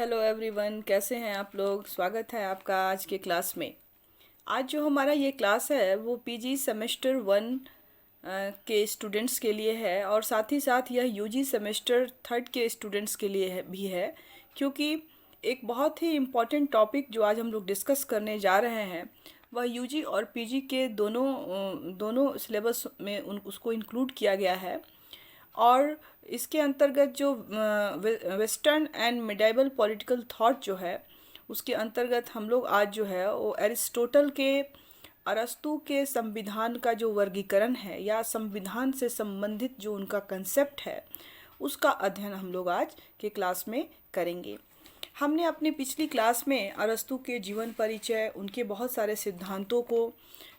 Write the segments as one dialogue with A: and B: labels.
A: Hello everyone, कैसे हैं आप लोग। स्वागत है आपका आज के क्लास में। आज जो हमारा ये क्लास है वो पीजी सेमेस्टर 1 के स्टूडेंट्स के लिए है और साथ ही साथ यह यूजी सेमेस्टर 3 के स्टूडेंट्स के लिए भी है, क्योंकि एक बहुत ही इम्पॉर्टेंट टॉपिक जो आज हम लोग डिस्कस करने जा रहे हैं वह यूजी और पीजी के दोनों सिलेबस में उसको इंक्लूड किया गया है। और इसके अंतर्गत जो western and medieval political thought जो है उसके अंतर्गत हम लोग आज जो है वो एरिस्टोटल के अरस्तु के संविधान का जो वर्गीकरण है या संविधान से संबंधित जो उनका कंसेप्ट है उसका अध्ययन हम लोग आज के क्लास में करेंगे। हमने अपनी पिछली क्लास में अरस्तु के जीवन परिचय, उनके बहुत सारे सिद्धांतों को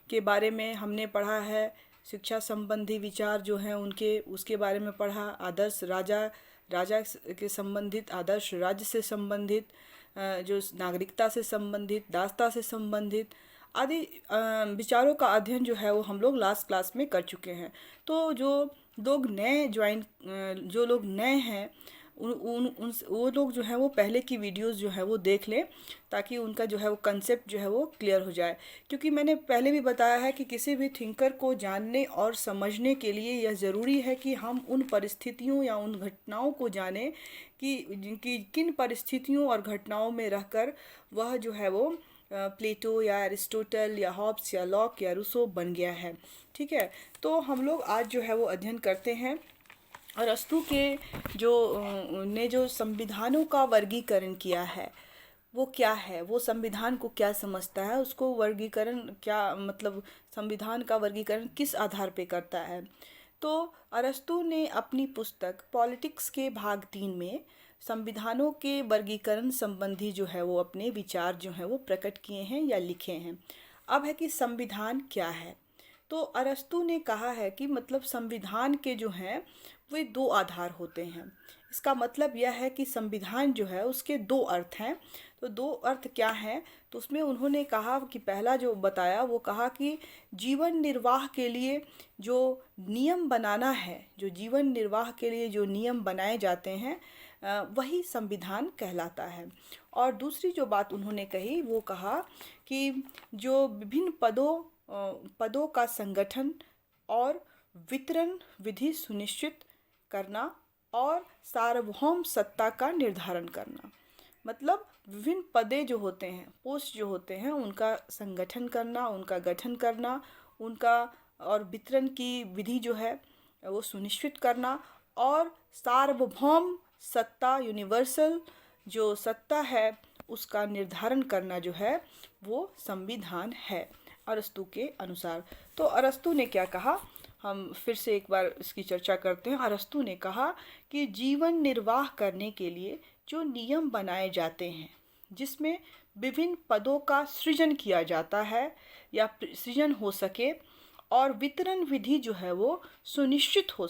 A: के बारे में हमने पढ़ा है। शिक्षा संबंधी विचार जो हैं उनके उसके बारे में पढ़ा। आदर्श राजा राजा के संबंधित, आदर्श राज्य से संबंधित, जो नागरिकता से संबंधित, दासता से संबंधित आदि विचारों का अध्ययन जो है वो हम लोग लास्ट क्लास में कर चुके हैं। तो जो लोग नए हैं उन उन उन वो लोग जो है वो पहले की वीडियोस जो है वो देख लें, ताकि उनका जो है वो कंसेप्ट जो है वो क्लियर हो जाए। क्योंकि मैंने पहले भी बताया है कि किसी भी थिंकर को जानने और समझने के लिए यह ज़रूरी है कि हम उन परिस्थितियों या उन घटनाओं को जानें कि किन परिस्थितियों और घटनाओं में रहकर वह जो है वो प्लेटो या एरिस्टोटल या हॉब्स या लॉक या रूसो बन गया है। ठीक है, तो हम लोग आज जो है वो अध्ययन करते हैं अरस्तु के जो संविधानों का वर्गीकरण किया है वो क्या है, वो संविधान को क्या समझता है, उसको वर्गीकरण क्या मतलब संविधान का वर्गीकरण किस आधार पे करता है। तो अरस्तु ने अपनी पुस्तक पॉलिटिक्स के भाग 3 में संविधानों के वर्गीकरण संबंधी जो है वो अपने विचार जो हैं वो प्रकट किए हैं या लिखे हैं। अब है कि संविधान क्या है। तो अरस्तु ने कहा है कि मतलब संविधान के जो हैं वे दो आधार होते हैं। इसका मतलब यह है कि संविधान जो है उसके दो अर्थ हैं। तो दो अर्थ क्या हैं, तो उसमें उन्होंने कहा कि पहला जो बताया वो कहा कि जीवन निर्वाह के लिए जो नियम बनाना है, जो जीवन निर्वाह के लिए जो नियम बनाए जाते हैं वही संविधान कहलाता है। और दूसरी जो बात उन्होंने कही वो कहा कि जो विभिन्न पदों का संगठन और वितरण विधि सुनिश्चित करना और सार्वभौम सत्ता का निर्धारण करना, मतलब विभिन्न पदे जो होते हैं, पोस्ट जो होते हैं, उनका संगठन करना, उनका गठन करना, उनका और वितरण की विधि जो है वो सुनिश्चित करना और सार्वभौम सत्ता, यूनिवर्सल जो सत्ता है उसका निर्धारण करना जो है वो संविधान है अरस्तु के अनुसार। तो अरस्तु ने क्या कहा, हम फिर से एक बार इसकी चर्चा करते हैं। अरस्तु ने कहा कि जीवन निर्वाह करने के लिए जो नियम बनाए जाते हैं जिसमें विभिन्न पदों का सृजन किया जाता है या सृजन हो सके और वितरण विधि जो है वो सुनिश्चित हो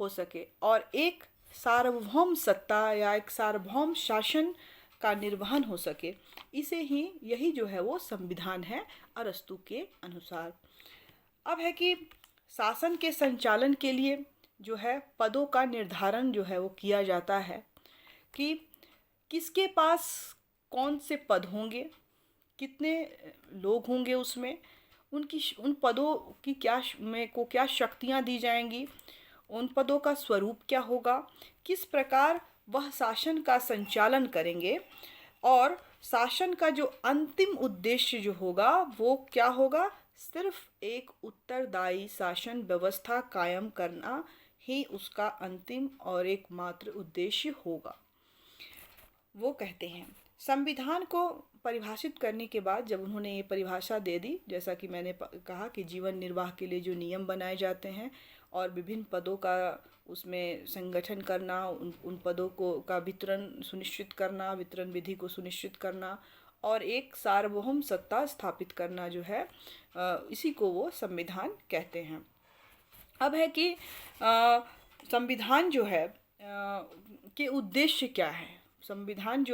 A: सके और एक सार्वभौम सत्ता या एक सार्वभौम शासन का निर्वहन हो सके, यही जो है वो संविधान है अरस्तु के अनुसार। अब है कि शासन के संचालन के लिए जो है पदों का निर्धारण जो है वो किया जाता है कि किसके पास कौन से पद होंगे, कितने लोग होंगे उसमें, उन पदों की क्या शक्तियां दी जाएंगी, उन पदों का स्वरूप क्या होगा, किस प्रकार वह शासन का संचालन करेंगे और शासन का जो अंतिम उद्देश्य जो होगा वो क्या होगा, सिर्फ एक उत्तरदायी शासन व्यवस्था कायम करना ही उसका अंतिम और एकमात्र उद्देश्य होगा। वो कहते हैं संविधान को परिभाषित करने के बाद जब उन्होंने ये परिभाषा दे दी, जैसा कि मैंने कहा कि जीवन निर्वाह के लिए जो नियम बनाए जाते हैं और विभिन्न पदों का उसमें संगठन करना, उन पदों को का वितरण सुनिश्चित करना, वितरण विधि को सुनिश्चित करना और एक सार्वभौम सत्ता स्थापित करना जो है इसी को वो संविधान कहते हैं। अब है कि संविधान जो है के उद्देश्य क्या है। संविधान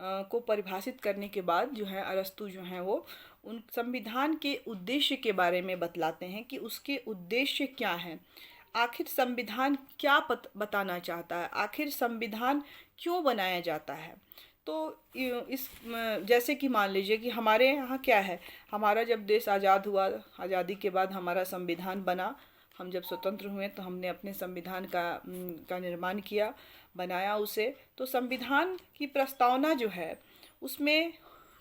A: को परिभाषित करने के बाद जो है अरस्तु जो है वो उन संविधान के उद्देश्य के बारे में बतलाते हैं कि उसके उद्देश्य क्या हैं। आखिर संविधान क्या बताना चाहता है, आखिर संविधान क्यों बनाया जाता है। तो इस जैसे कि मान लीजिए कि हमारे यहाँ क्या है, हमारा जब देश आज़ाद हुआ, आज़ादी के बाद हमारा संविधान बना, हम जब स्वतंत्र हुए तो हमने अपने संविधान का निर्माण किया, बनाया उसे। तो संविधान की प्रस्तावना जो है उसमें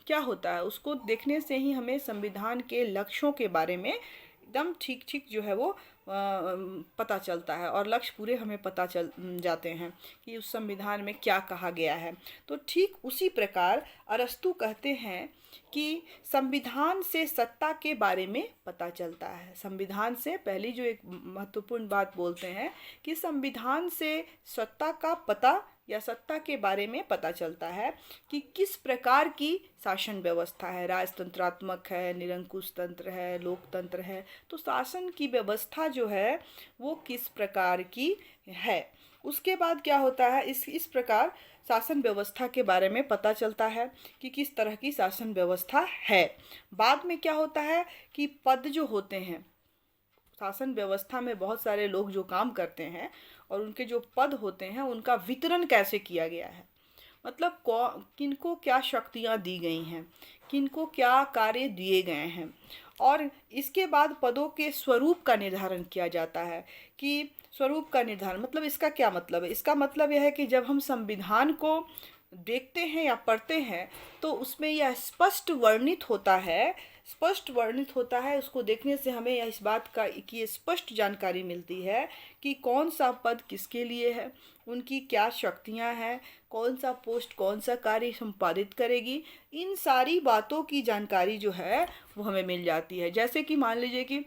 A: क्या होता है, उसको देखने से ही हमें संविधान के लक्ष्यों के बारे में एकदम ठीक ठीक जो है वो पता चलता है, और लक्ष्य पूरे हमें पता चल जाते हैं कि उस संविधान में क्या कहा गया है। तो ठीक उसी प्रकार अरस्तू कहते हैं कि संविधान से सत्ता के बारे में पता चलता है। संविधान से पहली जो एक महत्वपूर्ण बात बोलते हैं कि संविधान से सत्ता का पता या सत्ता के बारे में पता चलता है कि किस प्रकार की शासन व्यवस्था है, राजतंत्रात्मक है, निरंकुश तंत्र है, लोकतंत्र है। तो शासन की व्यवस्था जो है वो किस प्रकार की है। उसके बाद क्या होता है, इस प्रकार शासन व्यवस्था के बारे में पता चलता है कि किस तरह की शासन व्यवस्था है। बाद में क्या होता है कि पद जो होते हैं, शासन व्यवस्था में बहुत सारे लोग जो काम करते हैं और उनके जो पद होते हैं उनका वितरण कैसे किया गया है, मतलब किनको क्या शक्तियाँ दी गई हैं, किनको क्या कार्य दिए गए हैं। और इसके बाद पदों के स्वरूप का निर्धारण किया जाता है कि स्वरूप का निर्धारण मतलब इसका क्या मतलब है। इसका मतलब यह है कि जब हम संविधान को देखते हैं या पढ़ते हैं तो उसमें यह स्पष्ट वर्णित होता है। उसको देखने से हमें यह इस बात का कि ये स्पष्ट जानकारी मिलती है कि कौन सा पद किसके लिए है, उनकी क्या शक्तियां हैं, कौन सा पोस्ट कौन सा कार्य संपादित करेगी। इन सारी बातों की जानकारी जो है वो हमें मिल जाती है। जैसे कि मान लीजिए कि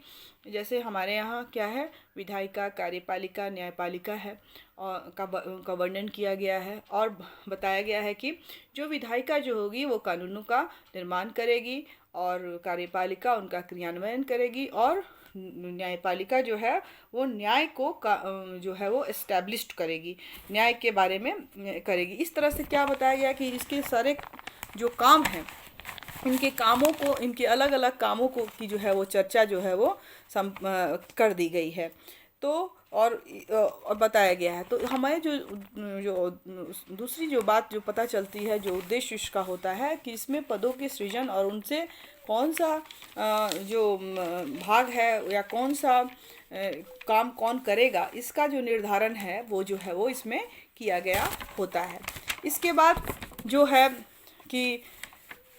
A: जैसे हमारे यहाँ क्या है, विधायिका, कार्यपालिका, न्यायपालिका है और का वर्णन किया गया है और बताया गया है कि जो विधायिका जो होगी वो कानूनों का निर्माण करेगी और कार्यपालिका उनका क्रियान्वयन करेगी और न्यायपालिका जो है वो न्याय को जो है वो एस्टैब्लिश्ड करेगी, न्याय के बारे में करेगी। इस तरह से क्या बताया गया कि इसके सारे जो काम हैं, इनके कामों को, इनके अलग अलग कामों को की जो है वो चर्चा जो है वो कर दी गई है। तो और बताया गया है। तो हमें जो जो दूसरी जो बात जो पता चलती है, जो उद्देश्य इसका होता है कि इसमें पदों के सृजन और उनसे कौन सा जो भाग है या कौन सा काम कौन करेगा, इसका जो निर्धारण है वो जो है वो इसमें किया गया होता है। इसके बाद जो है कि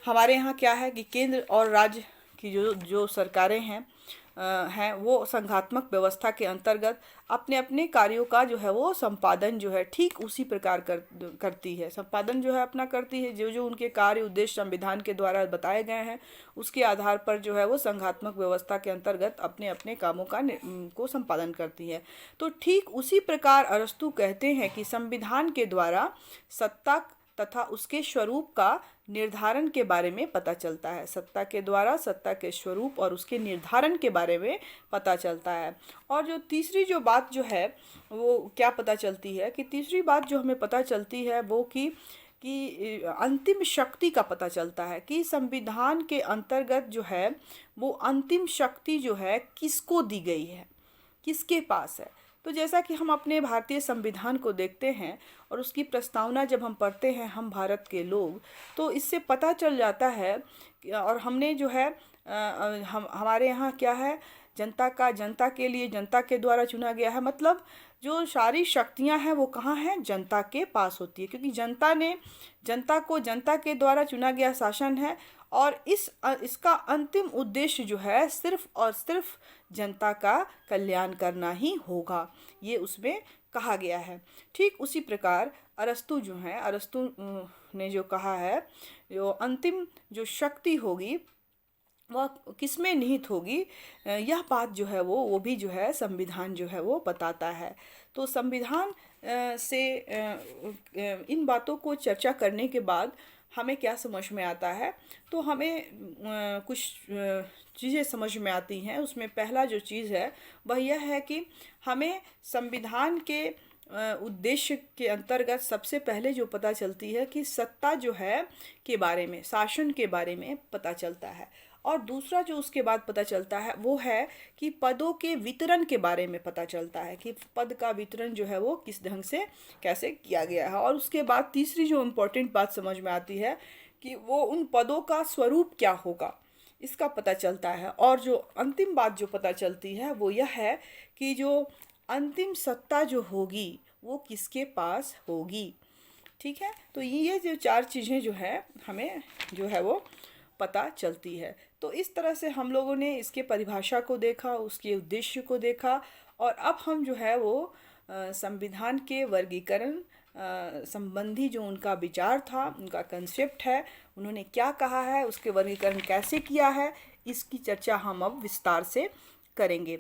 A: हमारे यहाँ क्या है कि केंद्र और राज्य की जो सरकारें हैं वो संघात्मक व्यवस्था के अंतर्गत अपने अपने कार्यों का जो है वो संपादन जो है ठीक उसी प्रकार करती है। संपादन जो है अपना करती है, जो जो उनके कार्य उद्देश्य संविधान के द्वारा बताए गए हैं उसके आधार पर जो है वो संघात्मक व्यवस्था के अंतर्गत अपने अपने कामों को संपादन करती है। तो ठीक उसी प्रकार अरस्तू कहते हैं कि संविधान के द्वारा सत्ता तथा उसके स्वरूप का निर्धारण के बारे में पता चलता है। सत्ता के द्वारा सत्ता के स्वरूप और उसके निर्धारण के बारे में पता चलता है। और जो तीसरी जो बात जो है वो क्या पता चलती है कि तीसरी बात जो हमें पता चलती है वो कि अंतिम शक्ति का पता चलता है कि संविधान के अंतर्गत जो है वो अंतिम शक्ति जो है किसको दी गई है, किसके पास है। तो जैसा कि हम अपने भारतीय संविधान को देखते हैं और उसकी प्रस्तावना जब हम पढ़ते हैं हम भारत के लोग, तो इससे पता चल जाता है और हमने जो है हमारे यहाँ क्या है, जनता के लिए जनता के द्वारा चुना गया है। मतलब जो सारी शक्तियां हैं वो कहाँ हैं, जनता के पास होती है, क्योंकि जनता के द्वारा चुना गया शासन है और इसका अंतिम उद्देश्य जो है सिर्फ और सिर्फ जनता का कल्याण करना ही होगा, ये उसमें कहा गया है। ठीक उसी प्रकार अरस्तू जो है, अरस्तू ने जो कहा है जो अंतिम जो शक्ति होगी वह किसमें निहित होगी, यह बात जो है वो भी जो है संविधान जो है वो बताता है। तो संविधान से इन बातों को चर्चा करने के बाद हमें क्या समझ में आता है, तो हमें कुछ चीज़ें समझ में आती हैं। उसमें पहला जो चीज़ है वह यह है कि हमें संविधान के उद्देश्य के अंतर्गत सबसे पहले जो पता चलती है कि सत्ता जो है के बारे में, शासन के बारे में पता चलता है। और दूसरा जो उसके बाद पता चलता है वो है कि पदों के वितरण के बारे में पता चलता है कि पद का वितरण जो है वो किस ढंग से कैसे किया गया है। और उसके बाद तीसरी जो इम्पोर्टेंट बात समझ में आती है कि वो उन पदों का स्वरूप क्या होगा, इसका पता चलता है। और जो अंतिम बात जो पता चलती है वो यह है कि जो अंतिम सत्ता जो होगी वो किसके पास होगी। ठीक है, तो ये जो चार चीज़ें जो है हमें जो है वो पता चलती है। तो इस तरह से हम लोगों ने इसके परिभाषा को देखा, उसके उद्देश्य को देखा, और अब हम जो है वो संविधान के वर्गीकरण संबंधी जो उनका विचार था, उनका कंसेप्ट है, उन्होंने क्या कहा है, उसके वर्गीकरण कैसे किया है, इसकी चर्चा हम अब विस्तार से करेंगे।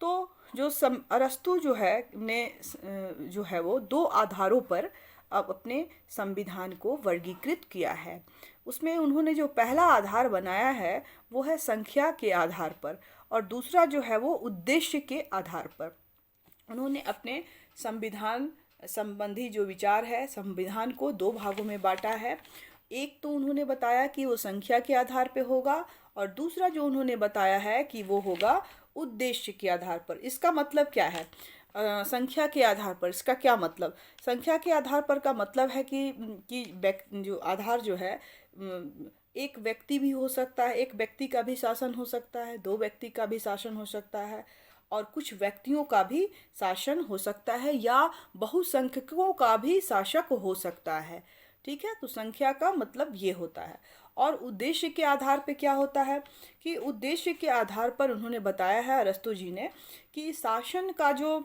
A: तो जो अरस्तु जो है ने जो है वो दो आधारों पर अब अपने संविधान को वर्गीकृत किया है। उसमें उन्होंने जो पहला आधार बनाया है वो है संख्या के आधार पर, और दूसरा जो है वो उद्देश्य के आधार पर। उन्होंने अपने संविधान संबंधी जो विचार है, संविधान को दो भागों में बांटा है। एक तो उन्होंने बताया कि वो संख्या के आधार पे होगा, और दूसरा जो उन्होंने बताया है कि वो होगा उद्देश्य के आधार पर। इसका मतलब क्या है? संख्या के आधार पर इसका क्या मतलब? संख्या के आधार पर का मतलब है कि जो आधार जो है, एक व्यक्ति भी हो सकता है, एक व्यक्ति का भी शासन हो सकता है, दो व्यक्ति का भी शासन हो सकता है, और कुछ व्यक्तियों का भी शासन हो सकता है, या बहुसंख्यकों का भी शासक हो सकता है। ठीक है, तो संख्या का मतलब ये होता है। और उद्देश्य के आधार पे क्या होता है कि उद्देश्य के आधार पर उन्होंने बताया है अरस्तु जी ने कि शासन का जो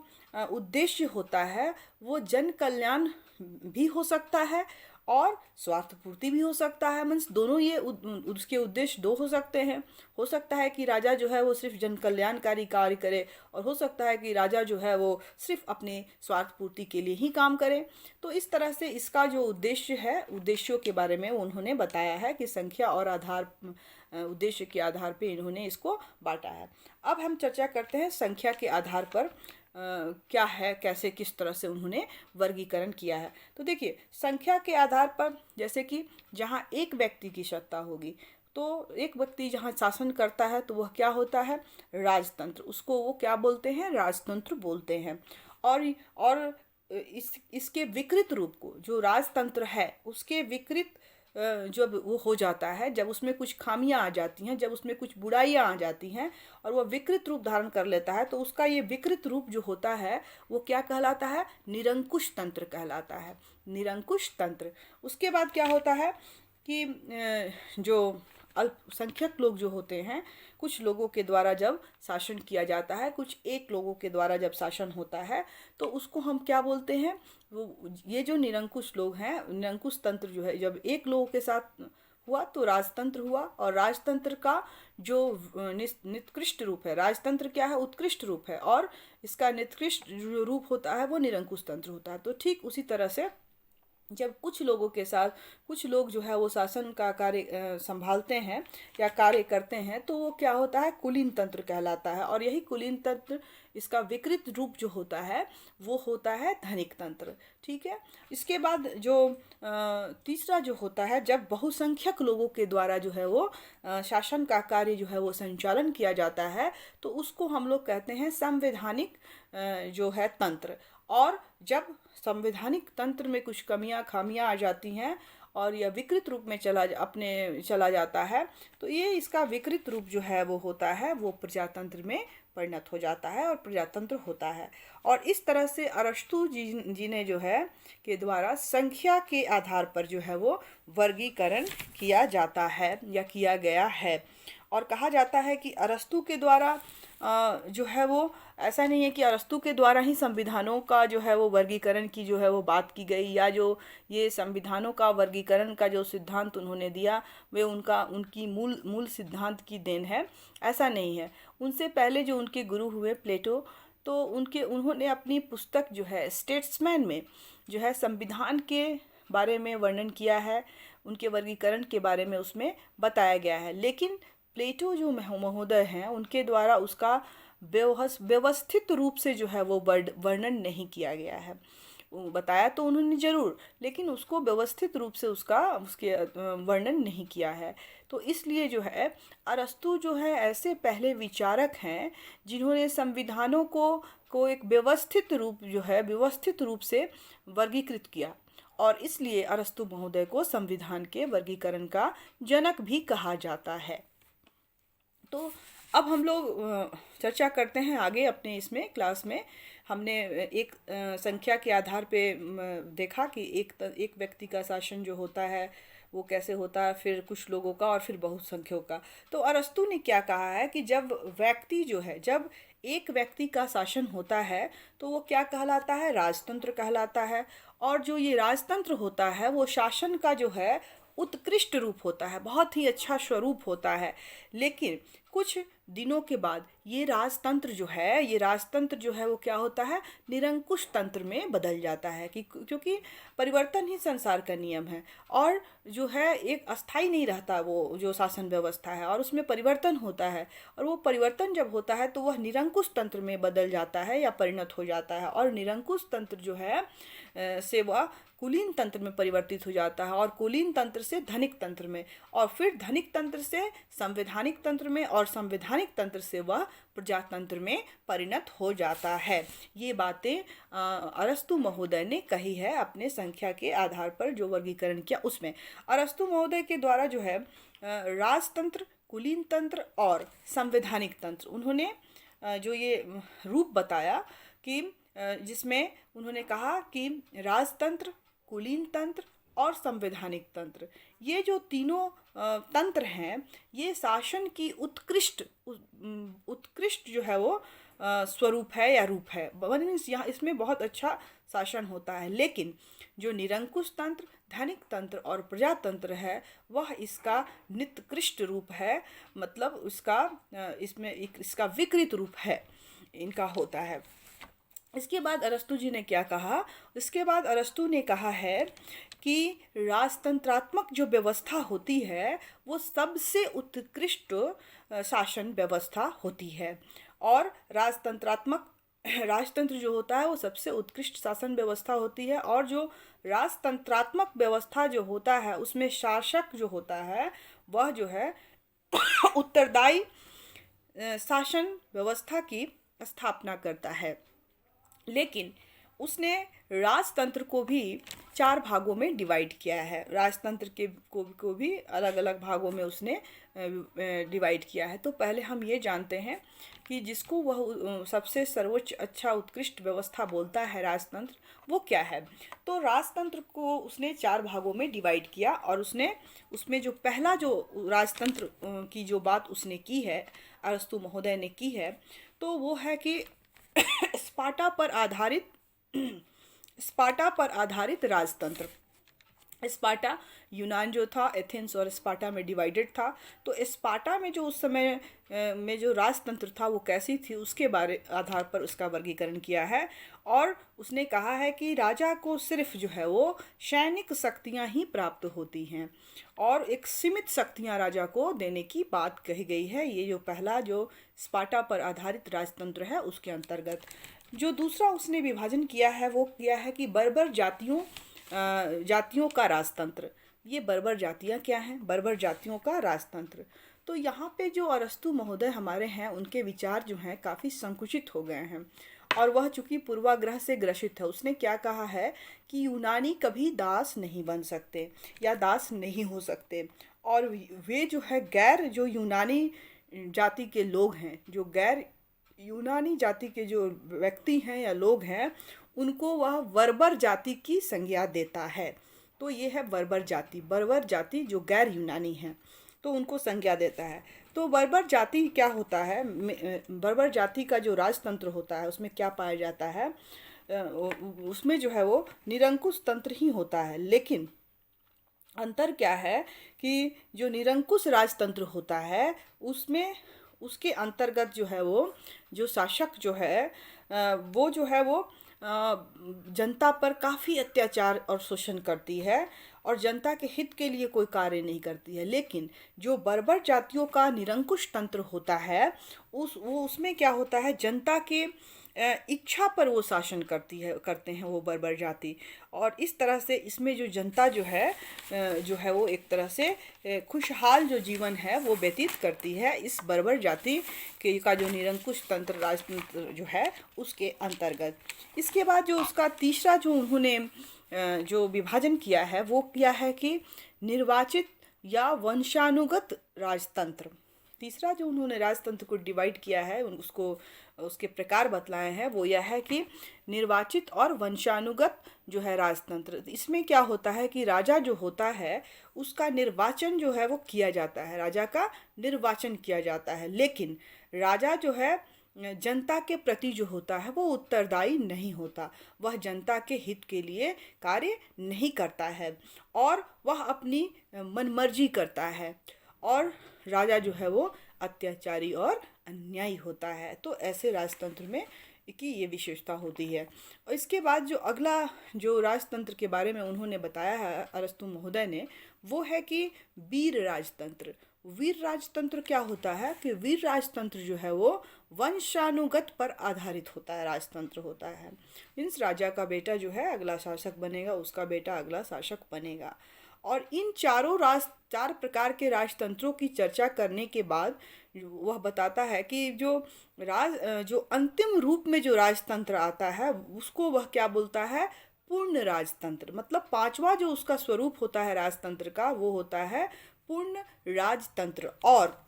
A: उद्देश्य होता है वो जन कल्याण भी हो सकता है और स्वार्थ पूर्ति भी हो सकता है। मीन्स दोनों ये उसके उद्देश्य दो हो सकते हैं। हो सकता है कि राजा जो है वो सिर्फ जन कल्याणकारी कार्य करे, और हो सकता है कि राजा जो है वो सिर्फ अपने स्वार्थ पूर्ति के लिए ही काम करे। तो इस तरह से इसका जो उद्देश्य है, उद्देश्यों के बारे में उन्होंने बताया है कि संख्या और आधार उद्देश्य के आधार पे इन्होंने इसको बांटा है। अब हम चर्चा करते हैं संख्या के आधार पर क्या है, कैसे किस तरह से उन्होंने वर्गीकरण किया है। तो देखिए, संख्या के आधार पर जैसे कि जहाँ एक व्यक्ति की सत्ता होगी, तो एक व्यक्ति जहाँ शासन करता है तो वह क्या होता है? राजतंत्र। उसको वो क्या बोलते हैं? राजतंत्र बोलते हैं। और इसके विकृत रूप को, जो राजतंत्र है उसके विकृत जब वो हो जाता है, जब उसमें कुछ खामियां आ जाती हैं, जब उसमें कुछ बुराइयां आ जाती हैं और वह विकृत रूप धारण कर लेता है, तो उसका ये विकृत रूप जो होता है वो क्या कहलाता है? निरंकुश तंत्र कहलाता है। निरंकुश तंत्र। उसके बाद क्या होता है कि जो अल्पसंख्यक लोग जो होते हैं, कुछ लोगों के द्वारा जब शासन किया जाता है, कुछ एक लोगों के द्वारा जब शासन होता है, तो उसको हम क्या बोलते हैं? वो ये जो निरंकुश लोग हैं, निरंकुश तंत्र जो है जब एक लोगों के साथ हुआ तो राजतंत्र हुआ। और राजतंत्र का जो निकृष्ट रूप है, राजतंत्र क्या है? उत्कृष्ट रूप है, और इसका निकृष्ट जो रूप होता है वो निरंकुश तंत्र होता है। तो ठीक उसी तरह से जब कुछ लोगों के साथ कुछ लोग जो है वो शासन का कार्य संभालते हैं या कार्य करते हैं, तो वो क्या होता है? कुलीन तंत्र कहलाता है। और यही कुलीन तंत्र, इसका विकृत रूप जो होता है वो होता है धनिक तंत्र। ठीक है, इसके बाद जो तीसरा जो होता है, जब बहुसंख्यक लोगों के द्वारा जो है वो शासन का कार्य जो है वो संचालन किया जाता है, तो उसको हम लोग कहते हैं संवैधानिक जो है तंत्र। और जब संवैधानिक तंत्र में कुछ कमियां खामियां आ जाती हैं और यह विकृत रूप में चला जाता है, तो ये इसका विकृत रूप जो है वो होता है, वो प्रजातंत्र में परिणत हो जाता है और प्रजातंत्र होता है। और इस तरह से अरस्तु जी ने जो है के द्वारा संख्या के आधार पर जो है वो वर्गीकरण किया जाता है या किया गया है। और कहा जाता है कि अरस्तु के द्वारा जो है वो, ऐसा नहीं है कि अरस्तु के द्वारा ही संविधानों का जो है वो वर्गीकरण की जो है वो बात की गई, या जो ये संविधानों का वर्गीकरण का जो सिद्धांत उन्होंने दिया वे उनकी मूल सिद्धांत की देन है, ऐसा नहीं है। उनसे पहले जो उनके गुरु हुए प्लेटो, तो उन्होंने अपनी पुस्तक जो है स्टेट्समैन में जो है संविधान के बारे में वर्णन किया है, उनके वर्गीकरण के बारे में उसमें बताया गया है। लेकिन प्लेटो जो महोदय हैं, उनके द्वारा उसका व्यवस्थित रूप से जो है वो वर्णन नहीं किया गया है। बताया तो उन्होंने ज़रूर, लेकिन उसको व्यवस्थित रूप से उसके वर्णन नहीं किया है। तो इसलिए जो है अरस्तु जो है ऐसे पहले विचारक हैं जिन्होंने संविधानों को एक व्यवस्थित रूप से वर्गीकृत किया, और इसलिए अरस्तु महोदय को संविधान के वर्गीकरण का जनक भी कहा जाता है। तो अब हम लोग चर्चा करते हैं आगे अपने इसमें क्लास में। हमने एक संख्या के आधार पे देखा कि एक व्यक्ति का शासन जो होता है वो कैसे होता है, फिर कुछ लोगों का, और फिर बहुसंख्यों का। तो अरस्तु ने क्या कहा है कि जब एक व्यक्ति का शासन होता है तो वो क्या कहलाता है, राजतंत्र कहलाता है। और जो ये राजतंत्र होता है वो शासन का जो है उत्कृष्ट रूप होता है, बहुत ही अच्छा स्वरूप होता है। लेकिन कुछ दिनों के बाद ये राजतंत्र जो है वो क्या होता है, निरंकुश तंत्र में बदल जाता है, क्योंकि परिवर्तन ही संसार का नियम है। और जो है एक अस्थाई नहीं रहता वो जो शासन व्यवस्था है, और उसमें परिवर्तन होता है। और वो परिवर्तन जब होता है तो वह निरंकुश तंत्र में बदल जाता है या परिणत हो जाता है। और निरंकुश तंत्र जो है से वह कुलीन तंत्र में परिवर्तित हो जाता है, और कुलीन तंत्र से धनिक तंत्र में, और फिर धनिक तंत्र से संवैधानिक तंत्र में, और संवैधानिक तंत्र से वह प्रजातंत्र में परिणत हो जाता है। ये बातें अरस्तु महोदय ने कही है अपने संख्या के आधार पर जो वर्गीकरण किया उसमें। अरस्तु महोदय के द्वारा जो है राजतंत्र, कुलीन तंत्र और संवैधानिक तंत्र, उन्होंने जो ये रूप बताया कि जिसमें उन्होंने कहा कि राजतंत्र, कुलीन तंत्र और संवैधानिक तंत्र, ये जो तीनों तंत्र हैं ये शासन की उत्कृष्ट जो है वो स्वरूप है या रूप है। मीन्स यहाँ इसमें बहुत अच्छा शासन होता है। लेकिन जो निरंकुश तंत्र, धनिक तंत्र और प्रजातंत्र है वह इसका निकृष्ट रूप है, मतलब इसका विकृत रूप है इनका होता है। इसके बाद अरस्तु जी ने क्या कहा, इसके बाद अरस्तु ने कहा है कि राजतंत्रात्मक जो व्यवस्था होती है वो सबसे उत्कृष्ट शासन व्यवस्था होती है, और राजतंत्र जो होता है वो सबसे उत्कृष्ट शासन व्यवस्था होती है। और जो राजतंत्रात्मक व्यवस्था जो होता है उसमें शासक जो होता है वह जो है उत्तरदायी शासन व्यवस्था की स्थापना करता है। लेकिन उसने राजतंत्र को भी 4 भागों में डिवाइड किया है। राजतंत्र को भी अलग अलग भागों में उसने डिवाइड किया है। तो पहले हम ये जानते हैं कि जिसको वह सबसे सर्वोच्च अच्छा उत्कृष्ट व्यवस्था बोलता है राजतंत्र, वो क्या है। तो राजतंत्र को उसने 4 भागों में डिवाइड किया, और उसमें जो पहला जो राजतंत्र की जो बात उसने की है, अरस्तु महोदय ने की है, तो वो है कि स्पार्टा पर आधारित राजतंत्र। स्पार्टा यूनान जो था, एथेंस और स्पार्टा में डिवाइडेड था। तो स्पार्टा में जो उस समय में जो राजतंत्र था वो कैसी थी उसके आधार पर उसका वर्गीकरण किया है। और उसने कहा है कि राजा को सिर्फ जो है वो सैनिक शक्तियां ही प्राप्त होती हैं, और एक सीमित शक्तियां राजा को देने की बात कही गई है। ये जो पहला जो स्पार्टा पर आधारित राजतंत्र है उसके अंतर्गत। जो दूसरा उसने विभाजन किया है वो किया है कि बर्बर जातियों का राजतंत्र। ये बर्बर जातियाँ क्या हैं? बर्बर जातियों का राजतंत्र। तो यहाँ पे जो अरस्तु महोदय हमारे हैं उनके विचार जो हैं काफ़ी संकुचित हो गए हैं, और वह चूँकि पूर्वाग्रह से ग्रसित है। उसने क्या कहा है कि यूनानी कभी दास नहीं बन सकते या दास नहीं हो सकते, और वे जो है गैर जो यूनानी जाति के लोग हैं, जो गैर यूनानी जाति के जो व्यक्ति हैं या लोग हैं, उनको वह बर्बर जाति की संज्ञा देता है। तो ये है बर्बर जाति जो गैर यूनानी हैं, तो उनको संज्ञा देता है। तो बर्बर जाति क्या होता है, बर्बर जाति का जो राजतंत्र होता है उसमें क्या पाया जाता है, उसमें जो है वो निरंकुश तंत्र ही होता है। लेकिन अंतर क्या है कि जो निरंकुश राजतंत्र होता है उसमें उसके अंतर्गत जो है वो जो शासक जो है वो जो है वो जनता पर काफ़ी अत्याचार और शोषण करती है, और जनता के हित के लिए कोई कार्य नहीं करती है। लेकिन जो बर्बर जातियों का निरंकुश तंत्र होता है उसमें क्या होता है, जनता के इच्छा पर वो शासन करते हैं वो बर्बर जाति। और इस तरह से इसमें जो जनता जो है वो एक तरह से खुशहाल जो जीवन है वो व्यतीत करती है इस बर्बर जाति के का जो निरंकुश तंत्र राजतंत्र जो है उसके अंतर्गत। इसके बाद जो उसका तीसरा जो उन्होंने जो विभाजन किया है वो किया है कि निर्वाचित या वंशानुगत राजतंत्र। तीसरा जो उन्होंने राजतंत्र को डिवाइड किया है उसको उसके प्रकार बतलाए हैं वो यह है कि निर्वाचित और वंशानुगत जो है राजतंत्र। इसमें क्या होता है कि राजा जो होता है उसका निर्वाचन जो है वो किया जाता है, राजा का निर्वाचन किया जाता है, लेकिन राजा जो है जनता के प्रति जो होता है वो उत्तरदायी नहीं होता। वह जनता के हित के लिए कार्य नहीं करता है और वह अपनी मनमर्जी करता है और राजा जो है वो अत्याचारी और अन्यायी होता है। तो ऐसे राजतंत्र में की ये विशेषता होती है। और इसके बाद जो अगला जो राजतंत्र के बारे में उन्होंने बताया है अरस्तु महोदय ने वो है कि वीर राजतंत्र। वीर राजतंत्र क्या होता है कि वीर राजतंत्र जो है वो वंशानुगत पर आधारित होता है, राजतंत्र होता है। मीन्स राजा का बेटा जो है अगला शासक बनेगा, उसका बेटा अगला शासक बनेगा। और इन चार प्रकार के राजतंत्रों की चर्चा करने के बाद वह बताता है कि जो अंतिम रूप में जो राजतंत्र आता है उसको वह क्या बोलता है, पूर्ण राजतंत्र। मतलब पांचवा जो उसका स्वरूप होता है राजतंत्र का वो होता है पूर्ण राजतंत्र। और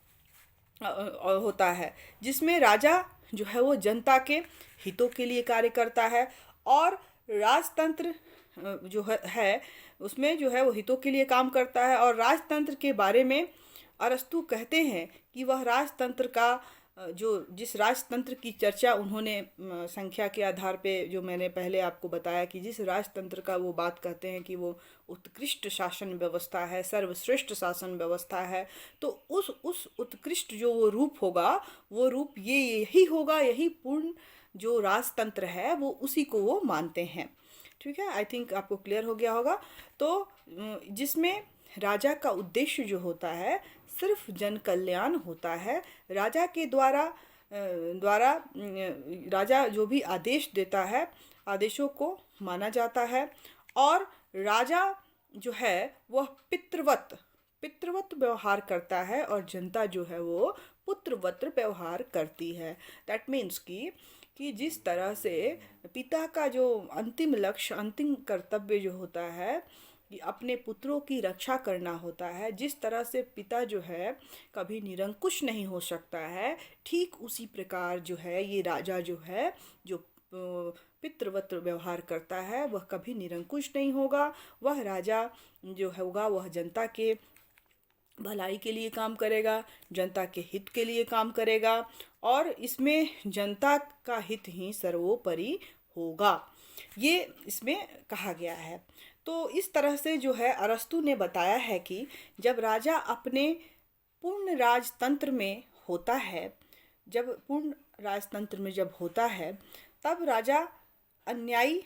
A: होता है जिसमें राजा जो है वो जनता के हितों के लिए कार्य करता है और राजतंत्र जो है उसमें जो है वो हितों के लिए काम करता है। और राजतंत्र के बारे में अरस्तु कहते हैं कि वह राजतंत्र का जिस राजतंत्र की चर्चा उन्होंने संख्या के आधार पे जो मैंने पहले आपको बताया कि जिस राजतंत्र का वो बात कहते हैं कि वो उत्कृष्ट शासन व्यवस्था है, सर्वश्रेष्ठ शासन व्यवस्था है, तो उस उत्कृष्ट जो वो रूप होगा वो रूप यही होगा, यही पूर्ण जो राजतंत्र है वो उसी को वो मानते हैं। ठीक है, आई थिंक आपको क्लियर हो गया होगा। तो जिसमें राजा का उद्देश्य जो होता है सिर्फ जन कल्याण होता है। राजा के द्वारा राजा जो भी आदेश देता है आदेशों को माना जाता है और राजा जो है वह पितृवत व्यवहार करता है और जनता जो है वो पुत्रवत व्यवहार करती है। दैट मीन्स कि जिस तरह से पिता का जो अंतिम लक्ष्य, अंतिम कर्तव्य जो होता है कि अपने पुत्रों की रक्षा करना होता है, जिस तरह से पिता जो है कभी निरंकुश नहीं हो सकता है, ठीक उसी प्रकार जो है ये राजा जो है जो पितृवत व्यवहार करता है वह कभी निरंकुश नहीं होगा। वह राजा जो होगा वह जनता के भलाई के लिए काम करेगा, जनता के हित के लिए काम करेगा और इसमें जनता का हित ही सर्वोपरि होगा, ये इसमें कहा गया है। तो इस तरह से जो है अरस्तु ने बताया है कि जब राजा अपने पूर्ण राजतंत्र में होता है, जब पूर्ण राजतंत्र में जब होता है तब राजा अन्यायी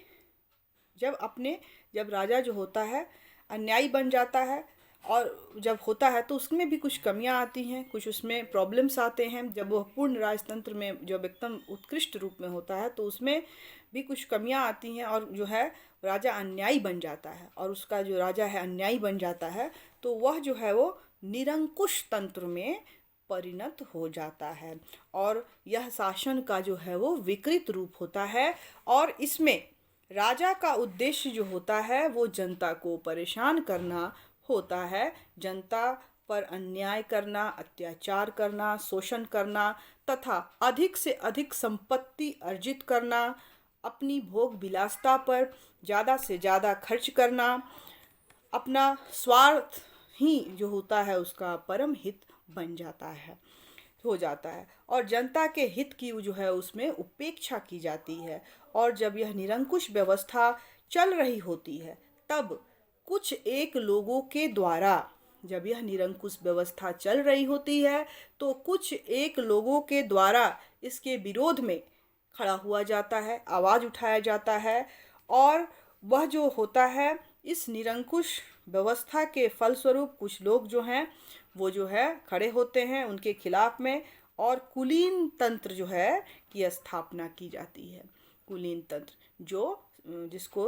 A: जब राजा जो होता है अन्यायी बन जाता है और जब होता है तो उसमें भी कुछ कमियां आती हैं, कुछ उसमें प्रॉब्लम्स आते हैं। जब वह पूर्ण राजतंत्र में जब एकदम उत्कृष्ट रूप में होता है तो उसमें भी कुछ कमियां आती हैं और जो है राजा अन्यायी बन जाता है और उसका जो राजा है अन्यायी बन जाता है तो वह जो है वो निरंकुश तंत्र में परिणत हो जाता है और यह शासन का जो है वो विकृत रूप होता है। और इसमें राजा का उद्देश्य जो होता है वो जनता को परेशान करना होता है, जनता पर अन्याय करना, अत्याचार करना, शोषण करना तथा अधिक से अधिक संपत्ति अर्जित करना, अपनी भोग विलासता पर ज़्यादा से ज़्यादा खर्च करना, अपना स्वार्थ ही जो होता है उसका परम हित बन जाता है हो जाता है और जनता के हित की जो है उसमें उपेक्षा की जाती है। और जब यह निरंकुश व्यवस्था चल रही होती है तब कुछ एक लोगों के द्वारा, जब यह निरंकुश व्यवस्था चल रही होती है तो कुछ एक लोगों के द्वारा इसके विरोध में खड़ा हुआ जाता है, आवाज़ उठाया जाता है और वह जो होता है इस निरंकुश व्यवस्था के फलस्वरूप कुछ लोग जो हैं वो जो है खड़े होते हैं उनके खिलाफ में और कुलीन तंत्र जो है की स्थापना की जाती है। कुलीन तंत्र जिसको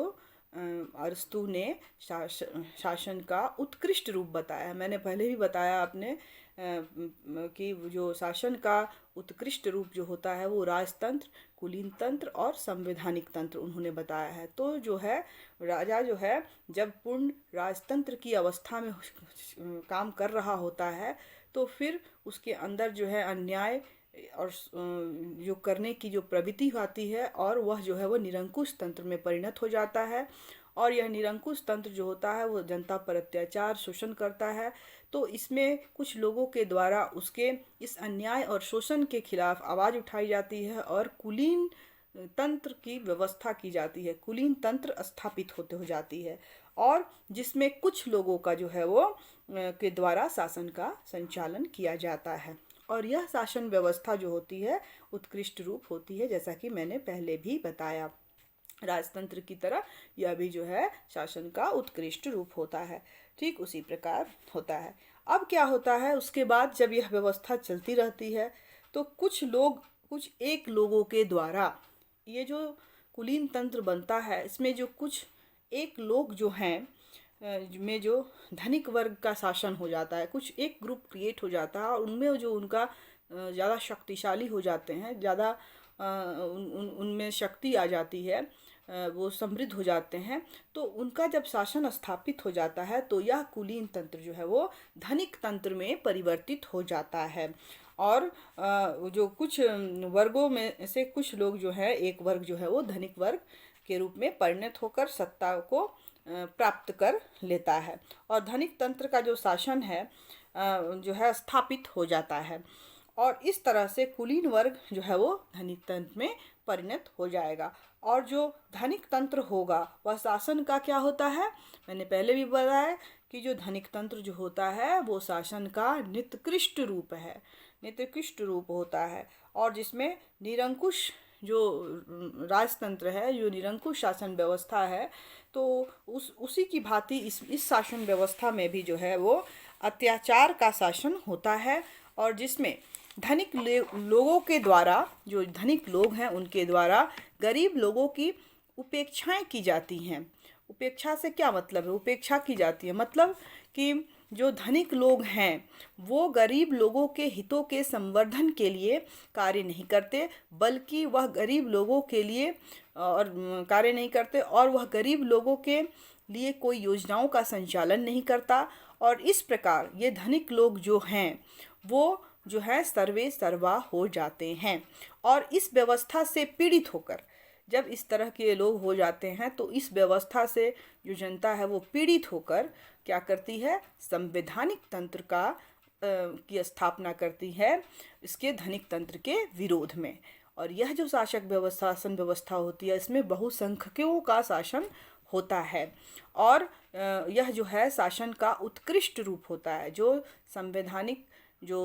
A: अरस्तू ने शासन का उत्कृष्ट रूप बताया है। मैंने पहले भी बताया आपने कि जो शासन का उत्कृष्ट रूप जो होता है वो राजतंत्र, कुलीन तंत्र और संवैधानिक तंत्र उन्होंने बताया है। तो जो है राजा जो है जब पूर्ण राजतंत्र की अवस्था में काम कर रहा होता है तो फिर उसके अंदर जो है अन्याय और जो करने की जो प्रवृत्ति आती है और वह जो है वो निरंकुश तंत्र में परिणत हो जाता है। और यह निरंकुश तंत्र जो होता है वो जनता पर अत्याचार शोषण करता है। तो इसमें कुछ लोगों के द्वारा उसके इस अन्याय और शोषण के खिलाफ आवाज़ उठाई जाती है और कुलीन तंत्र की व्यवस्था की जाती है, कुलीन तंत्र स्थापित होते हो जाती है और जिसमें कुछ लोगों का जो है वो के द्वारा शासन का संचालन किया जाता है। और यह शासन व्यवस्था जो होती है उत्कृष्ट रूप होती है, जैसा कि मैंने पहले भी बताया। राजतंत्र की तरह यह भी जो है शासन का उत्कृष्ट रूप होता है। ठीक उसी प्रकार होता है। अब क्या होता है उसके बाद जब यह व्यवस्था चलती रहती है तो कुछ एक लोगों के द्वारा ये जो कुलीन तंत्र बनता है इसमें जो कुछ एक लोग जो हैं में जो धनिक वर्ग का शासन हो जाता है, कुछ एक ग्रुप क्रिएट हो जाता है और उनमें जो उनका ज़्यादा शक्तिशाली हो जाते हैं, ज़्यादा उनमें शक्ति आ जाती है, वो समृद्ध हो जाते हैं। तो उनका जब शासन स्थापित हो जाता है तो यह कुलीन तंत्र जो है वो धनिक तंत्र में परिवर्तित हो जाता है। और जो कुछ वर्गों में से कुछ लोग जो है एक वर्ग जो है वो धनिक वर्ग के रूप में परिणत होकर सत्ता को प्राप्त कर लेता है और धनिक तंत्र का जो शासन है जो है स्थापित हो जाता है और इस तरह से कुलीन वर्ग जो है वो धनिक तंत्र में परिणत हो जाएगा। और जो धनिक तंत्र होगा वह शासन का क्या होता है, मैंने पहले भी बताया कि जो धनिक तंत्र जो होता है वो शासन का निकृष्ट रूप है, निकृष्ट रूप होता है और जिसमें निरंकुश जो राजतंत्र है, जो निरंकुश शासन व्यवस्था है, तो उसी की भांति इस शासन व्यवस्था में भी जो है वो अत्याचार का शासन होता है और जिसमें धनिक लोगों के द्वारा, जो धनिक लोग हैं उनके द्वारा गरीब लोगों की उपेक्षाएं की जाती हैं। उपेक्षा से क्या मतलब है, उपेक्षा की जाती है मतलब कि जो धनिक लोग हैं वो गरीब लोगों के हितों के संवर्धन के लिए कार्य नहीं करते, बल्कि वह गरीब लोगों के लिए और कार्य नहीं करते और वह गरीब लोगों के लिए कोई योजनाओं का संचालन नहीं करता। और इस प्रकार ये धनिक लोग जो हैं वो जो है सर्वे सर्वा हो जाते हैं और इस व्यवस्था से पीड़ित होकर, जब इस तरह के लोग हो जाते हैं तो इस व्यवस्था से जो जनता है वो पीड़ित होकर क्या करती है, संवैधानिक तंत्र का की स्थापना करती है इसके धनिक तंत्र के विरोध में। और यह जो शासन व्यवस्था होती है इसमें बहुसंख्यकों का शासन होता है और यह जो है शासन का उत्कृष्ट रूप होता है। जो संवैधानिक जो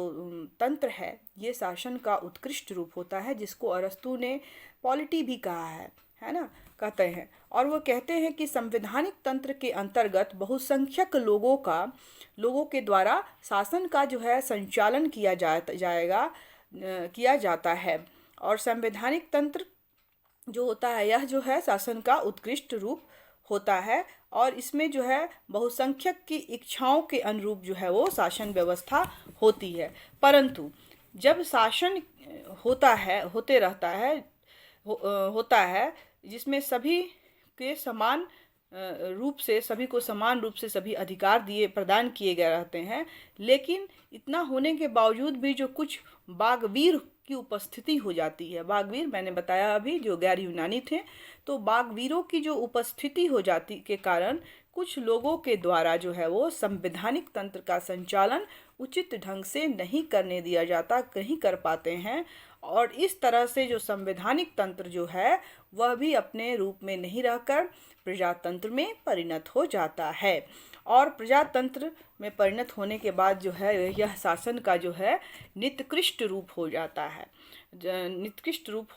A: तंत्र है ये शासन का उत्कृष्ट रूप होता है, जिसको अरस्तू ने पॉलिटी भी कहा है ना, कहते हैं। और वो कहते हैं कि संवैधानिक तंत्र के अंतर्गत बहुसंख्यक लोगों के द्वारा शासन का जो है संचालन किया जाता है और संवैधानिक तंत्र जो होता है यह जो है शासन का उत्कृष्ट रूप होता है और इसमें जो है बहुसंख्यक की इच्छाओं के अनुरूप जो है वो शासन व्यवस्था होती है। परंतु जब शासन होता है जिसमें सभी के समान रूप से सभी को समान रूप से सभी अधिकार प्रदान किए गए रहते हैं, लेकिन इतना होने के बावजूद भी जो कुछ बागवीर की उपस्थिति हो जाती है, बागवीर मैंने बताया अभी जो गैर यूनानी थे, तो बागवीरों की जो उपस्थिति हो जाती के कारण कुछ लोगों के द्वारा जो है वो संवैधानिक तंत्र का संचालन उचित ढंग से नहीं करने दिया जाता, नहीं कर पाते हैं और इस तरह से जो संवैधानिक तंत्र जो है वह भी अपने रूप में नहीं रहकर प्रजातंत्र में परिणत हो जाता है। और प्रजातंत्र में परिणत होने के बाद जो है यह शासन का जो है निकृष्ट रूप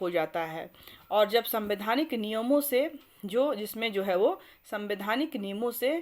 A: हो जाता है और जब संवैधानिक नियमों से जिसमें जो है वो संवैधानिक नियमों से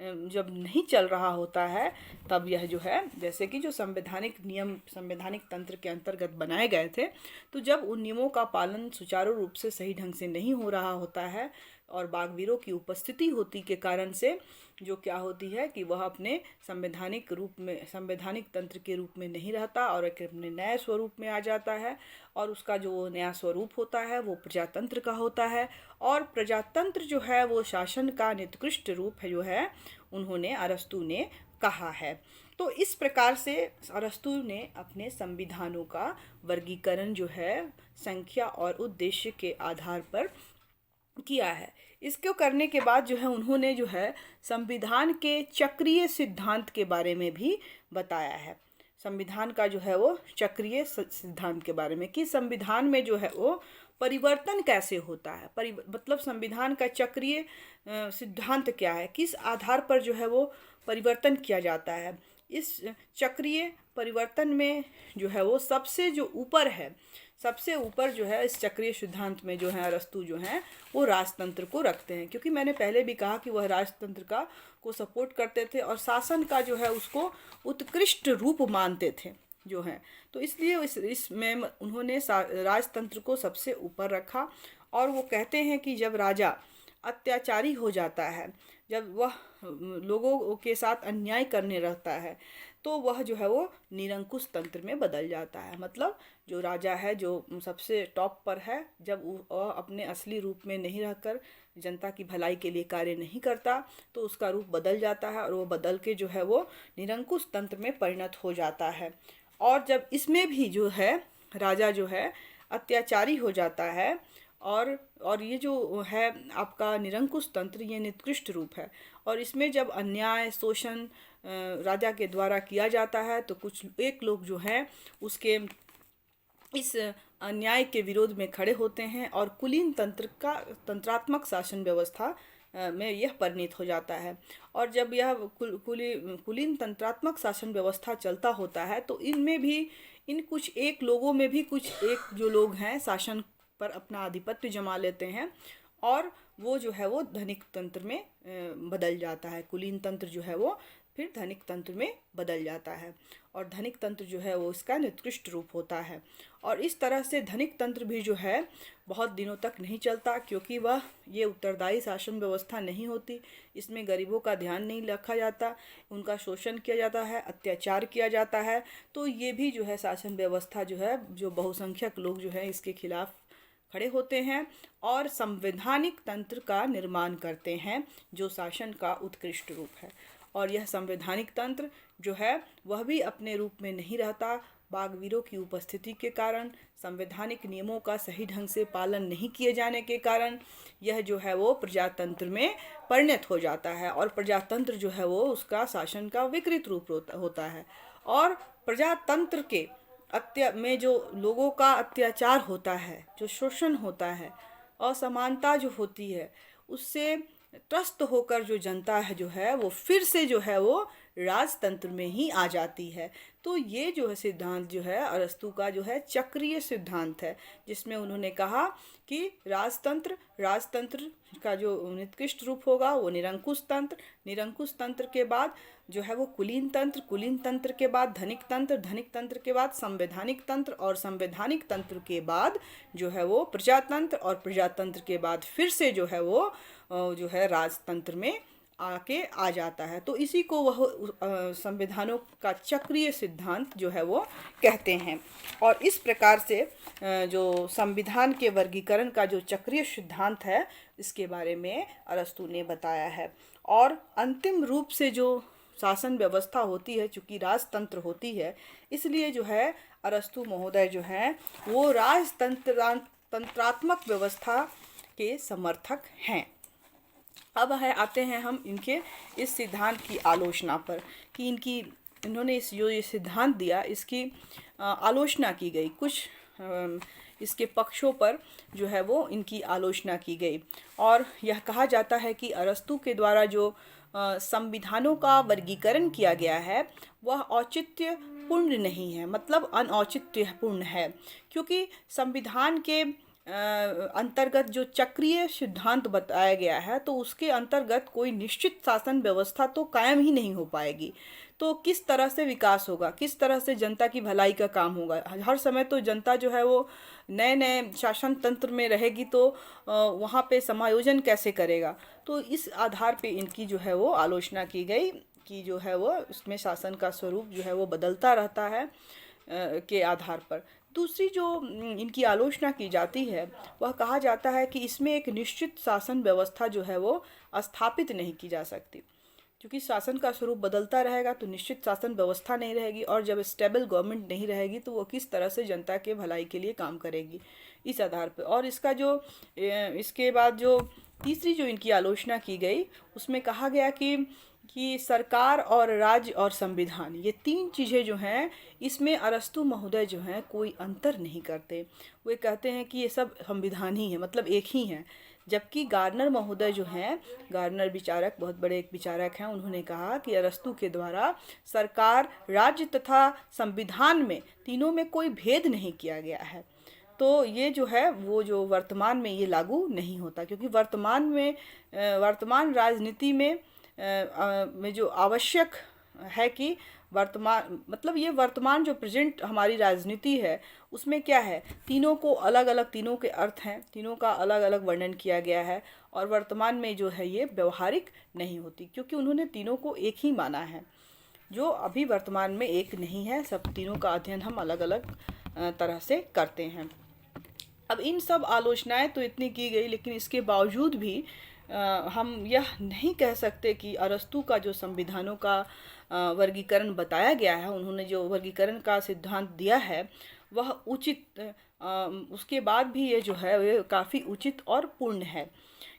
A: जब नहीं चल रहा होता है तब यह जो है, जैसे कि जो संवैधानिक नियम संवैधानिक तंत्र के अंतर्गत बनाए गए थे, तो जब उन नियमों का पालन सुचारू रूप से सही ढंग से नहीं हो रहा होता है और बागवीरों की उपस्थिति होती के कारण से जो क्या होती है कि वह अपने संवैधानिक रूप में संवैधानिक तंत्र के रूप में नहीं रहता और एक अपने नए स्वरूप में आ जाता है। और उसका जो नया स्वरूप होता है वो प्रजातंत्र का होता है। और प्रजातंत्र जो है वो शासन का निकृष्ट रूप है जो है, उन्होंने अरस्तु ने कहा है। तो इस प्रकार से अरस्तु ने अपने संविधानों का वर्गीकरण जो है संख्या और उद्देश्य के आधार पर किया है। इसको करने के बाद जो है उन्होंने जो है संविधान के चक्रीय सिद्धांत के बारे में भी बताया है। संविधान का जो है वो चक्रीय सिद्धांत के बारे में कि संविधान में जो है वो परिवर्तन कैसे होता है, मतलब संविधान का चक्रीय सिद्धांत क्या है, किस आधार पर जो है वो परिवर्तन किया जाता है। इस चक्रीय परिवर्तन में जो है वो सबसे ऊपर जो है इस चक्रीय सिद्धांत में जो है अरस्तु जो है वो राजतंत्र को रखते हैं, क्योंकि मैंने पहले भी कहा कि वह राजतंत्र को सपोर्ट करते थे और शासन का जो है उसको उत्कृष्ट रूप मानते थे जो है। तो इसलिए इसमें उन्होंने राजतंत्र को सबसे ऊपर रखा। और वो कहते हैं कि जब राजा अत्याचारी हो जाता है, जब वह लोगों के साथ अन्याय करने रहता है, तो वह जो है वो निरंकुश तंत्र में बदल जाता है। मतलब जो राजा है जो सबसे टॉप पर है, जब वह अपने असली रूप में नहीं रहकर जनता की भलाई के लिए कार्य नहीं करता तो उसका रूप बदल जाता है और वो बदल के जो है वो निरंकुश तंत्र में परिणत हो जाता है। और जब इसमें भी जो है राजा जो है अत्याचारी हो जाता है और ये जो है आपका निरंकुश तंत्र, ये निकृष्ट रूप है। और इसमें जब अन्याय शोषण राजा के द्वारा किया जाता है तो कुछ एक लोग जो हैं उसके इस अन्याय के विरोध में खड़े होते हैं और कुलीन तंत्रात्मक शासन व्यवस्था में यह परिणत हो जाता है। और जब यह कुलीन तंत्रात्मक शासन व्यवस्था चलता होता है तो इनमें भी कुछ एक लोगों में भी कुछ एक जो लोग हैं शासन पर अपना आधिपत्य जमा लेते हैं और वो जो है वो धनिक तंत्र में बदल जाता है। कुलीन तंत्र जो है वो फिर धनिक तंत्र में बदल जाता है और धनिक तंत्र जो है वो इसका निकृष्ट रूप होता है। और इस तरह से धनिक तंत्र भी जो है बहुत दिनों तक नहीं चलता, क्योंकि वह ये उत्तरदायी शासन व्यवस्था नहीं होती। इसमें गरीबों का ध्यान नहीं रखा जाता, उनका शोषण किया जाता है, अत्याचार किया जाता है। तो ये भी जो है शासन व्यवस्था जो है, जो बहुसंख्यक लोग जो है इसके खिलाफ खड़े होते हैं और संवैधानिक तंत्र का निर्माण करते हैं जो शासन का उत्कृष्ट रूप है। और यह संवैधानिक तंत्र जो है वह भी अपने रूप में नहीं रहता। बागवीरों की उपस्थिति के कारण, संवैधानिक नियमों का सही ढंग से पालन नहीं किए जाने के कारण यह जो है वो प्रजातंत्र में परिणत हो जाता है। और प्रजातंत्र जो है वो उसका शासन का विकृत रूप होता है। और प्रजातंत्र के में जो लोगों का अत्याचार होता है, जो शोषण होता है, असमानता जो होती है, उससे त्रस्त होकर जो जनता है जो है वो फिर से जो है वो राजतंत्र में ही आ जाती है। तो ये जो है सिद्धांत जो है अरस्तु का जो है चक्रीय सिद्धांत है, जिसमें उन्होंने कहा कि राजतंत्र का जो निकृष्ट रूप होगा वो निरंकुश तंत्र के बाद जो है वो कुलीन तंत्र के बाद धनिक तंत्र के बाद संवैधानिक तंत्र और संवैधानिक तंत्र के बाद जो है वो प्रजातंत्र और प्रजातंत्र के बाद फिर से जो है वो जो है राजतंत्र में आके आ जाता है। तो इसी को वह संविधानों का चक्रीय सिद्धांत जो है वो कहते हैं। और इस प्रकार से जो संविधान के वर्गीकरण का जो चक्रीय सिद्धांत है इसके बारे में अरस्तु ने बताया है। और अंतिम रूप से जो शासन व्यवस्था होती है, चूँकि राजतंत्र होती है, इसलिए जो है अरस्तु महोदय जो हैं वो तंत्रात्मक व्यवस्था के समर्थक हैं। अब आते हैं हम इनके इस सिद्धांत की आलोचना पर कि इन्होंने ये सिद्धांत दिया, इसकी आलोचना की गई। कुछ इसके पक्षों पर जो है वो इनकी आलोचना की गई और यह कहा जाता है कि अरस्तु के द्वारा जो संविधानों का वर्गीकरण किया गया है वह औचित्यपूर्ण नहीं है, मतलब अनौचित्यपूर्ण है, क्योंकि संविधान के अंतर्गत जो चक्रीय सिद्धांत बताया गया है, तो उसके अंतर्गत कोई निश्चित शासन व्यवस्था तो कायम ही नहीं हो पाएगी। तो किस तरह से विकास होगा, किस तरह से जनता की भलाई का काम होगा। हर समय तो जनता जो है वो नए नए शासन तंत्र में रहेगी, तो वहाँ पे समायोजन कैसे करेगा। तो इस आधार पे इनकी जो है वो आलोचना की गई कि जो है वो उसमें शासन का स्वरूप जो है वो बदलता रहता है के आधार पर। दूसरी जो इनकी आलोचना की जाती है, वह कहा जाता है कि इसमें एक निश्चित शासन व्यवस्था जो है वो स्थापित नहीं की जा सकती, क्योंकि शासन का स्वरूप बदलता रहेगा तो निश्चित शासन व्यवस्था नहीं रहेगी, और जब स्टेबल गवर्नमेंट नहीं रहेगी तो वो किस तरह से जनता के भलाई के लिए काम करेगी, इस आधार पर। और इसका जो इसके बाद जो तीसरी जो इनकी आलोचना की गई, उसमें कहा गया कि सरकार और राज्य और संविधान, ये तीन चीज़ें जो हैं, इसमें अरस्तु महोदय जो हैं कोई अंतर नहीं करते। वे कहते हैं कि ये सब संविधान ही है, मतलब एक ही है। जबकि गार्नर महोदय जो हैं, गार्नर विचारक, बहुत बड़े एक विचारक हैं, उन्होंने कहा कि अरस्तु के द्वारा सरकार, राज्य तथा संविधान में तीनों में कोई भेद नहीं किया गया है। तो ये जो है वो जो वर्तमान में ये लागू नहीं होता, क्योंकि वर्तमान राजनीति में जो आवश्यक है कि वर्तमान, मतलब ये वर्तमान जो प्रेजेंट हमारी राजनीति है, उसमें क्या है, तीनों को अलग अलग, तीनों के अर्थ हैं, तीनों का अलग अलग वर्णन किया गया है, और वर्तमान में जो है ये व्यवहारिक नहीं होती, क्योंकि उन्होंने तीनों को एक ही माना है, जो अभी वर्तमान में एक नहीं है। सब तीनों का अध्ययन हम अलग अलग तरह से करते हैं। अब इन सब आलोचनाएं तो इतनी की गई, लेकिन इसके बावजूद भी हम यह नहीं कह सकते कि अरस्तु का जो संविधानों का वर्गीकरण बताया गया है, उन्होंने जो वर्गीकरण का सिद्धांत दिया है वह उचित, उसके बाद भी ये जो है ये काफ़ी उचित और पूर्ण है।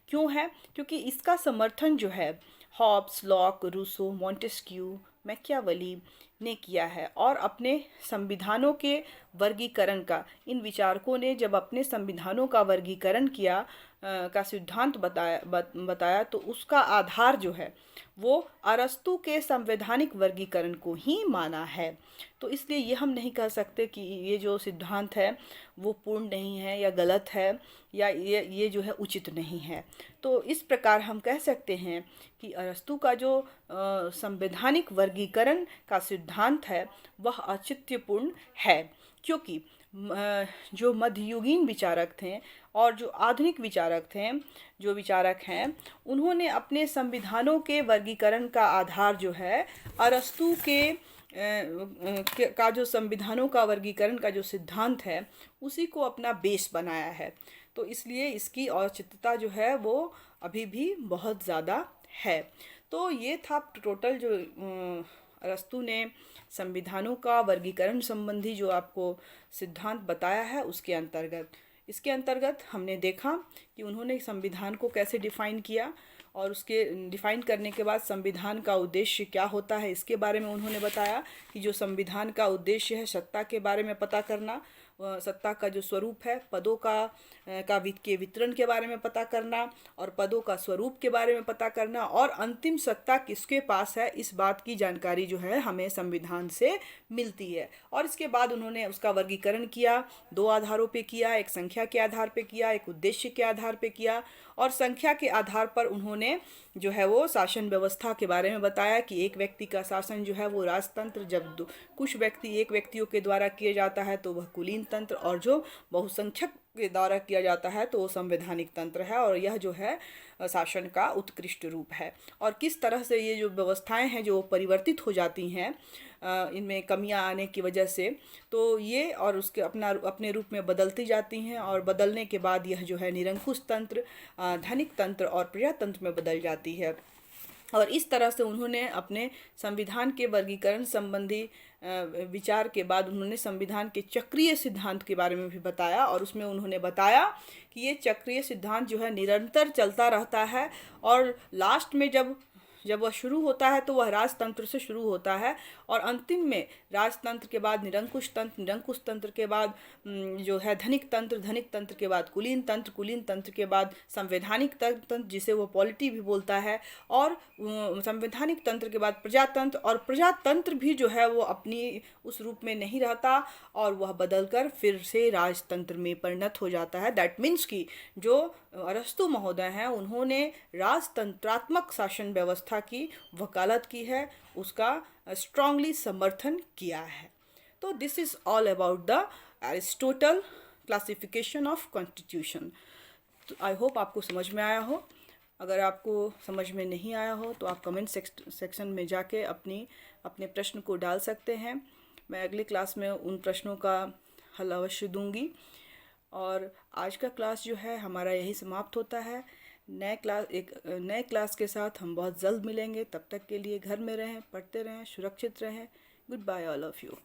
A: क्यों है? क्योंकि इसका समर्थन जो है Hobbes, Locke, Rousseau, Montesquieu, Machiavelli ने किया है, और अपने संविधानों के वर्गीकरण का, इन विचारकों ने जब अपने संविधानों का वर्गीकरण किया, का सिद्धांत बताया, तो उसका आधार जो है वो अरस्तु के संवैधानिक वर्गीकरण को ही माना है। तो इसलिए ये हम नहीं कह सकते कि ये जो सिद्धांत है वो पूर्ण नहीं है या गलत है, या ये जो है उचित नहीं है। तो इस प्रकार हम कह सकते हैं कि अरस्तु का जो संवैधानिक वर्गीकरण का सिद्धांत है वह औचित्यपूर्ण है, क्योंकि जो मध्ययुगीन विचारक थे और जो आधुनिक विचारक हैं, उन्होंने अपने संविधानों के वर्गीकरण का आधार जो है अरस्तु का जो संविधानों का वर्गीकरण का जो सिद्धांत है उसी को अपना बेस बनाया है। तो इसलिए इसकी औचित्यता जो है वो अभी भी बहुत ज़्यादा है। तो ये था टोटल जो अरस्तु ने संविधानों का वर्गीकरण संबंधी जो आपको सिद्धांत बताया है, इसके अंतर्गत हमने देखा कि उन्होंने संविधान को कैसे डिफ़ाइन किया, और उसके डिफ़ाइन करने के बाद संविधान का उद्देश्य क्या होता है इसके बारे में उन्होंने बताया कि जो संविधान का उद्देश्य है सत्ता के बारे में पता करना, सत्ता का जो स्वरूप है, पदों के वितरण के बारे में पता करना, और पदों का स्वरूप के बारे में पता करना, और अंतिम सत्ता किसके पास है इस बात की जानकारी जो है हमें संविधान से मिलती है। और इसके बाद उन्होंने उसका वर्गीकरण किया, दो आधारों पे किया, एक संख्या के आधार पे किया, एक उद्देश्य के आधार पे किया, और संख्या के आधार पर उन्होंने जो है वो शासन व्यवस्था के बारे में बताया कि एक व्यक्ति का शासन जो है वो राजतंत्र, जब कुछ एक व्यक्तियों के द्वारा किया जाता है तो वह कुलीन तंत्र, और जो बहुसंख्यक के द्वारा किया जाता है तो वो संवैधानिक तंत्र है, और यह जो है शासन का उत्कृष्ट रूप है। और किस तरह से ये जो व्यवस्थाएं हैं जो परिवर्तित हो जाती हैं इनमें कमियां आने की वजह से, तो ये और उसके अपने रूप में बदलती जाती हैं, और बदलने के बाद यह जो है निरंकुश तंत्र, धनिक तंत्र और प्रजातंत्र में बदल जाती है। और इस तरह से उन्होंने अपने संविधान के वर्गीकरण संबंधी विचार के बाद उन्होंने संविधान के चक्रीय सिद्धांत के बारे में भी बताया, और उसमें उन्होंने बताया कि ये चक्रीय सिद्धांत जो है निरंतर चलता रहता है, और लास्ट में जब जब वह शुरू होता है तो वह राजतंत्र से शुरू होता है और अंतिम में राजतंत्र के बाद निरंकुश तंत्र, निरंकुश तंत्र के बाद जो है धनिक तंत्र, धनिक तंत्र के बाद कुलीन तंत्र, कुलीन तंत्र के बाद संवैधानिक तंत्र जिसे वो पॉलिटी भी बोलता है, और संवैधानिक तंत्र के बाद प्रजातंत्र, और प्रजातंत्र भी जो है वो अपनी उस रूप में नहीं रहता और वह बदलकर फिर से राजतंत्र में परिणत हो जाता है। दैट मीन्स कि जो अरस्तु महोदय हैं उन्होंने राजतंत्रात्मक शासन व्यवस्था की वकालत की है, उसका स्ट्रांगली समर्थन किया है। तो this is all about the Aristotle classification of constitution. तो आई होप आपको समझ में आया हो। अगर आपको समझ में नहीं आया हो तो आप कमेंट सेक्शन में जाके अपने प्रश्न को डाल सकते हैं। मैं अगली क्लास में उन प्रश्नों का हल अवश्य दूंगी। और आज का क्लास जो है हमारा यही समाप्त होता है। एक नए क्लास के साथ हम बहुत जल्द मिलेंगे। तब तक के लिए घर में रहें, पढ़ते रहें, सुरक्षित रहें। Goodbye all of you.